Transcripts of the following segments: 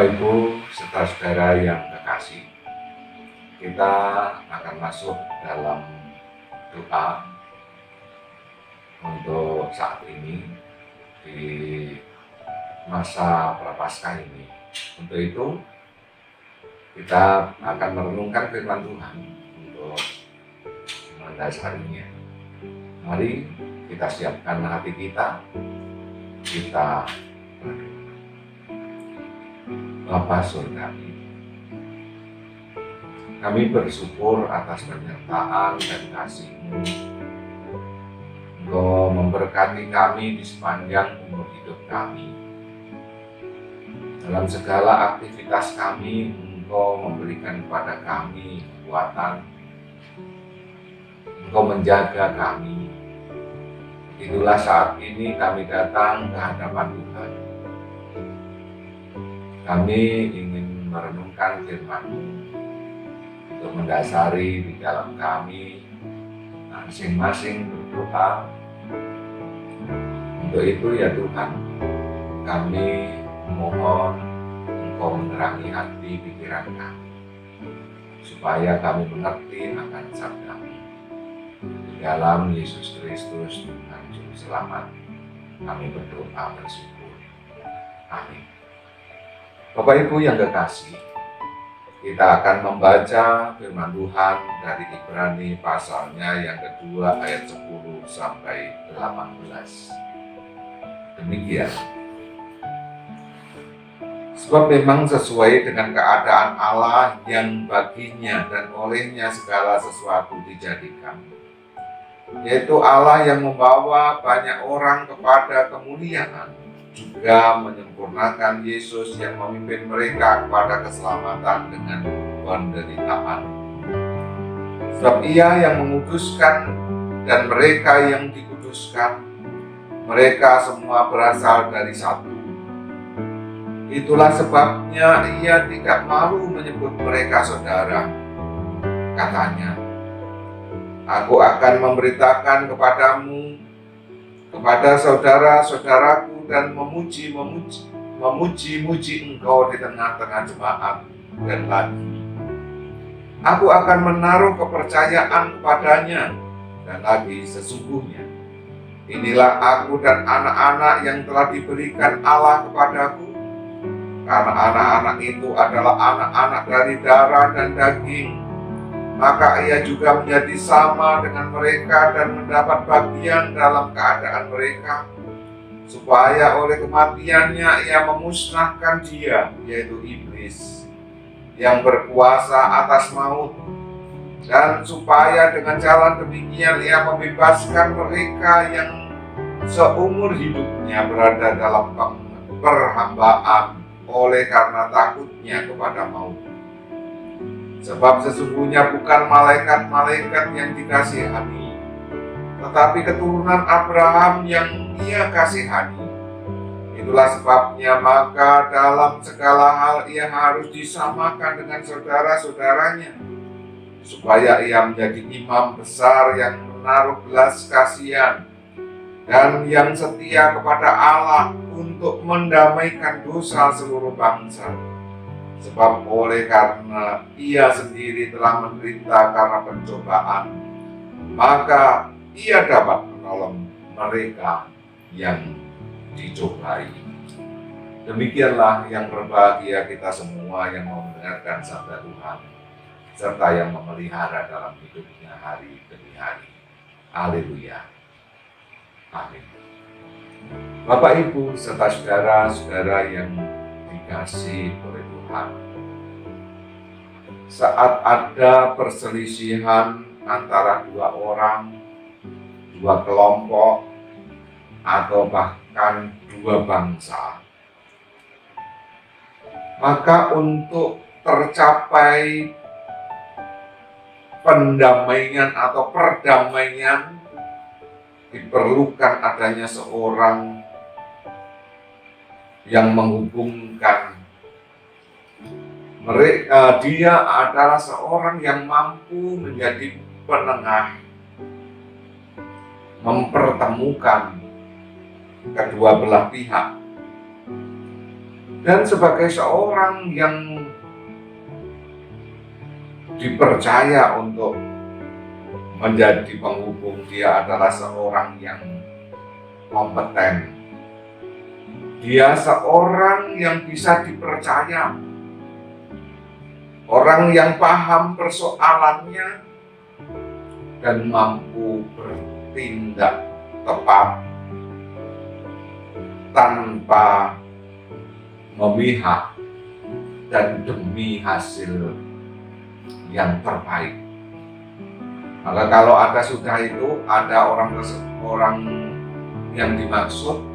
Bapak Ibu serta saudara yang kekasih, kita akan masuk dalam doa untuk saat ini di masa Prapaskah ini. Untuk itu kita akan merenungkan firman Tuhan untuk mendasarinya. Mari kita siapkan hati kita berdoa. Bapa Surgawi, kami bersyukur atas penyertaan dan kasih-Mu. Engkau memberkati kami di sepanjang umur hidup kami. Dalam segala aktivitas kami, Engkau memberikan kepada kami kekuatan. Engkau menjaga kami. Itulah saat ini kami datang ke hadapan Tuhan. Kami ingin merenungkan firman-Mu untuk mendasari di dalam kami masing-masing berdoa. Untuk itu ya Tuhan, kami mohon Engkau menerangi hati pikiran kami, supaya kami mengerti akan sabda-Mu. Di dalam Yesus Kristus Tuhan Juru Selamat, kami berdoa bersyukur. Amin. Bapak Ibu yang kekasih, kita akan membaca firman Tuhan dari Ibrani pasalnya yang kedua ayat 10 sampai 18. Demikian. Sebab memang sesuai dengan keadaan Allah yang baginya dan olehnya segala sesuatu dijadikan, yaitu Allah yang membawa banyak orang kepada kemuliaan, juga menyempurnakan Yesus yang memimpin mereka kepada keselamatan dengan penderitaan. Sebab Ia yang menguduskan dan mereka yang dikuduskan, mereka semua berasal dari satu. Itulah sebabnya Ia tidak malu menyebut mereka saudara. Katanya, "Aku akan memberitakan kepadamu, kepada saudara-saudaraku, dan memuji Engkau di tengah-tengah jemaat, dan lagi, aku akan menaruh kepercayaan kepadanya, dan lagi sesungguhnya, inilah aku dan anak-anak yang telah diberikan Allah kepadaku, karena anak-anak itu adalah anak-anak dari darah dan daging, maka Ia juga menjadi sama dengan mereka dan mendapat bagian dalam keadaan mereka, supaya oleh kematiannya Ia memusnahkan dia, yaitu iblis, yang berkuasa atas maut, dan supaya dengan jalan demikian Ia membebaskan mereka yang seumur hidupnya berada dalam perhambaan oleh karena takutnya kepada maut. Sebab sesungguhnya bukan malaikat-malaikat yang dikasihani, tetapi keturunan Abraham yang Ia kasihani. Itulah sebabnya maka dalam segala hal Ia harus disamakan dengan saudara-saudaranya, supaya Ia menjadi imam besar yang menaruh belas kasihan dan yang setia kepada Allah untuk mendamaikan dosa seluruh bangsa. Sebab oleh karena Ia sendiri telah menderita karena pencobaan, maka Ia dapat menolong mereka yang dicobai." Demikianlah yang berbahagia kita semua yang mau mendengarkan sabda Tuhan, serta yang memelihara dalam hidupnya hari demi hari. Haleluya. Amin. Bapak Ibu serta saudara-saudara yang dikasihi oleh Tuhan, saat ada perselisihan antara dua orang, dua kelompok, atau bahkan dua bangsa, maka untuk tercapai pendamaian atau perdamaian diperlukan adanya seorang yang menghubungkan mereka. Dia adalah seorang yang mampu menjadi penengah, mempertemukan kedua belah pihak. Dan sebagai seorang yang dipercaya untuk menjadi penghubung, dia adalah seorang yang kompeten. Dia seorang yang bisa dipercaya, orang yang paham persoalannya dan mampu bertindak tepat tanpa memihak dan demi hasil yang terbaik. Maka kalau ada sudah itu, ada orang yang dimaksud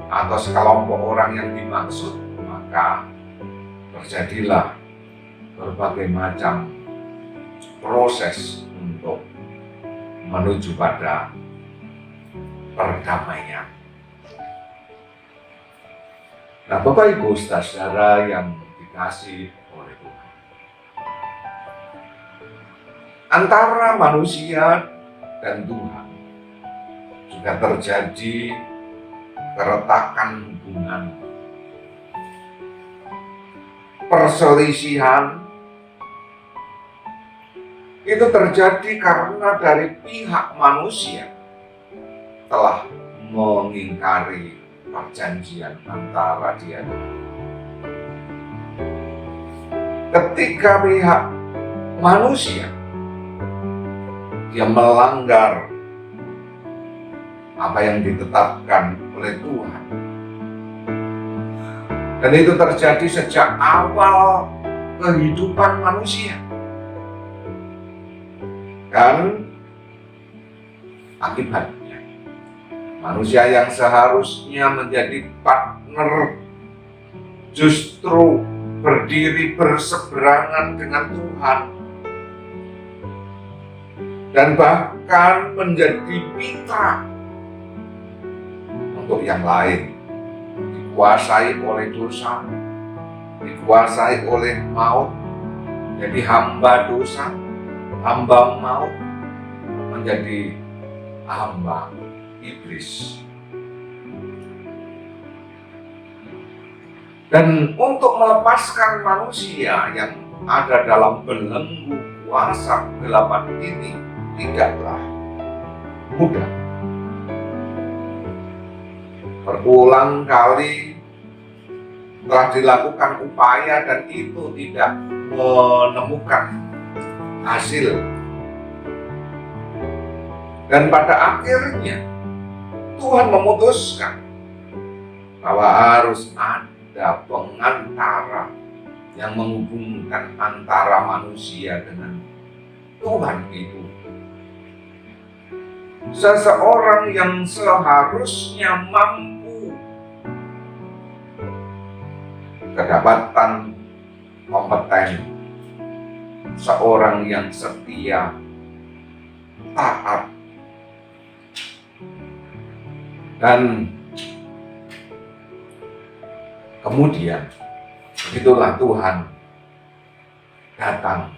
atau sekelompok orang yang dimaksud, maka terjadilah berbagai macam proses untuk menuju pada perdamaian. Nah, Bapak Ibu saudara yang dikasihi oleh Tuhan, antara manusia dan Tuhan juga terjadi keretakan hubungan, perselisihan. Itu terjadi karena dari pihak manusia telah mengingkari perjanjian antara dia dan Tuhan. Ketika pihak manusia dia melanggar apa yang ditetapkan oleh Tuhan, dan itu terjadi sejak awal kehidupan manusia, dan akibatnya manusia yang seharusnya menjadi partner justru berdiri berseberangan dengan Tuhan dan bahkan menjadi mitra untuk yang lain, dikuasai oleh dosa, dikuasai oleh maut, jadi hamba dosa, hamba maut, menjadi hamba iblis. Dan untuk melepaskan manusia yang ada dalam belenggu kuasa kegelapan ini tidaklah mudah. Berulang kali telah dilakukan upaya dan itu tidak menemukan hasil. Dan pada akhirnya Tuhan memutuskan bahwa harus ada pengantara yang menghubungkan antara manusia dengan Tuhan itu. Seseorang yang seharusnya mampu kedapatan kompeten, seorang yang setia, taat, dan kemudian begitulah Tuhan datang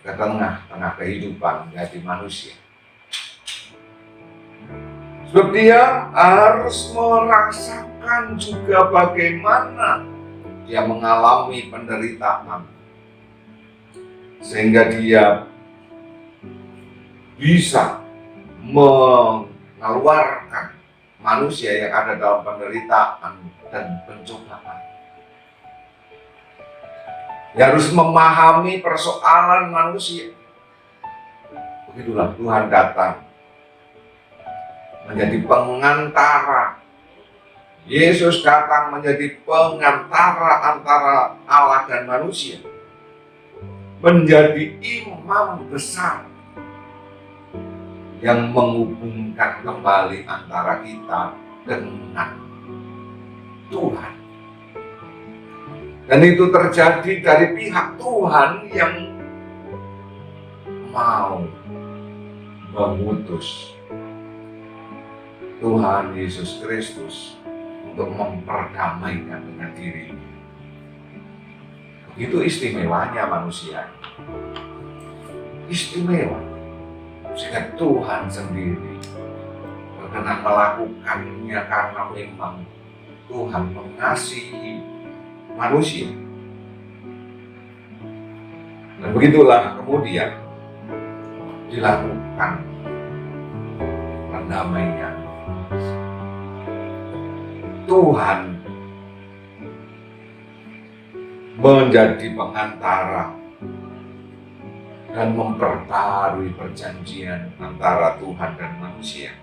ke tengah-tengah kehidupan dari manusia. Sebab dia harus merasakan juga bagaimana dia mengalami penderitaan, sehingga dia bisa mengeluarkan manusia yang ada dalam penderitaan dan pencobaan. Dia harus memahami persoalan manusia. Begitulah Tuhan datang menjadi pengantara. Yesus datang menjadi pengantara antara Allah dan manusia, menjadi imam besar yang menghubungkan kembali antara kita dengan Tuhan. Dan itu terjadi dari pihak Tuhan yang mau mengutus Tuhan Yesus Kristus untuk memperdamaikan dengan dirinya. Begitu istimewanya manusia. Istimewa. Sehingga Tuhan sendiri berkenan melakukannya karena memang Tuhan mengasihi manusia. Dan begitulah kemudian dilakukan perdamaian. Tuhan menjadi pengantara dan memperbarui perjanjian antara Tuhan dan manusia.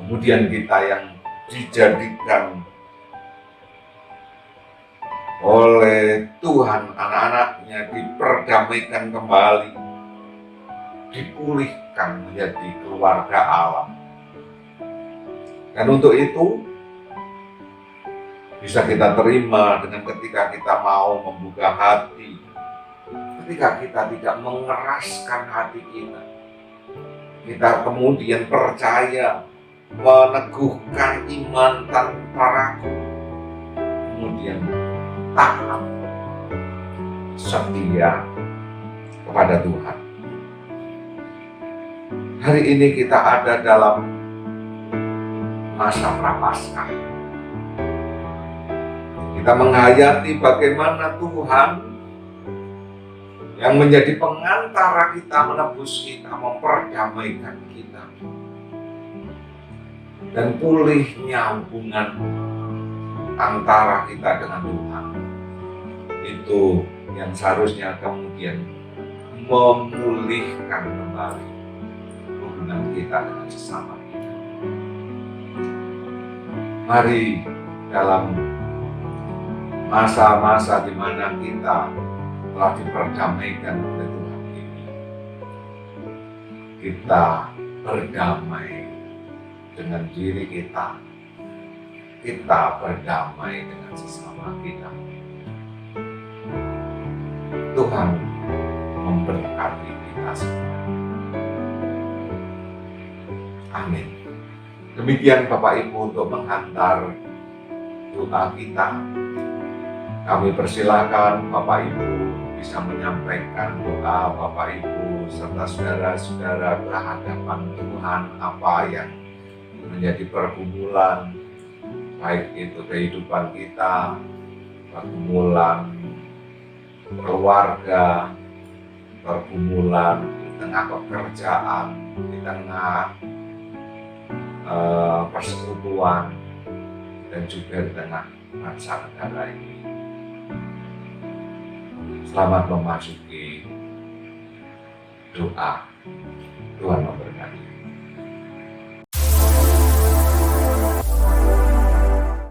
Kemudian kita yang dijadikan oleh Tuhan, anak-anaknya diperdamaikan kembali, dipulihkan menjadi keluarga Allah. Dan untuk itu bisa kita terima dengan ketika kita mau membuka hati, ketika kita tidak mengeraskan hati kita, kita kemudian percaya, meneguhkan iman tanpa ragu, kemudian taat, setia kepada Tuhan. Hari ini kita ada dalam masa prapaskah. Kita menghayati bagaimana Tuhan yang menjadi pengantara kita, menebus kita, memperdamaikan kita. Dan pulihnya hubungan antara kita dengan Tuhan. Itu yang seharusnya kemudian memulihkan kembali hubungan kita dengan sesama kita. Mari dalam masa-masa di mana kita telah diperdamaikan oleh Tuhan ini, kita berdamai dengan diri kita, kita berdamai dengan sesama kita. Tuhan memberkati kita semua. Amin. Demikian Bapak Ibu untuk menghantar doa kita. Kami persilakan Bapak Ibu bisa menyampaikan doa Bapak Ibu serta saudara-saudara ke hadapan Tuhan, apa yang menjadi pergumulan, baik itu kehidupan kita, pergumulan keluarga, pergumulan di tengah pekerjaan, di tengah persekutuan, dan juga di tengah bangsa negara ini. Selamat memasuki doa. Tuhan memberkati.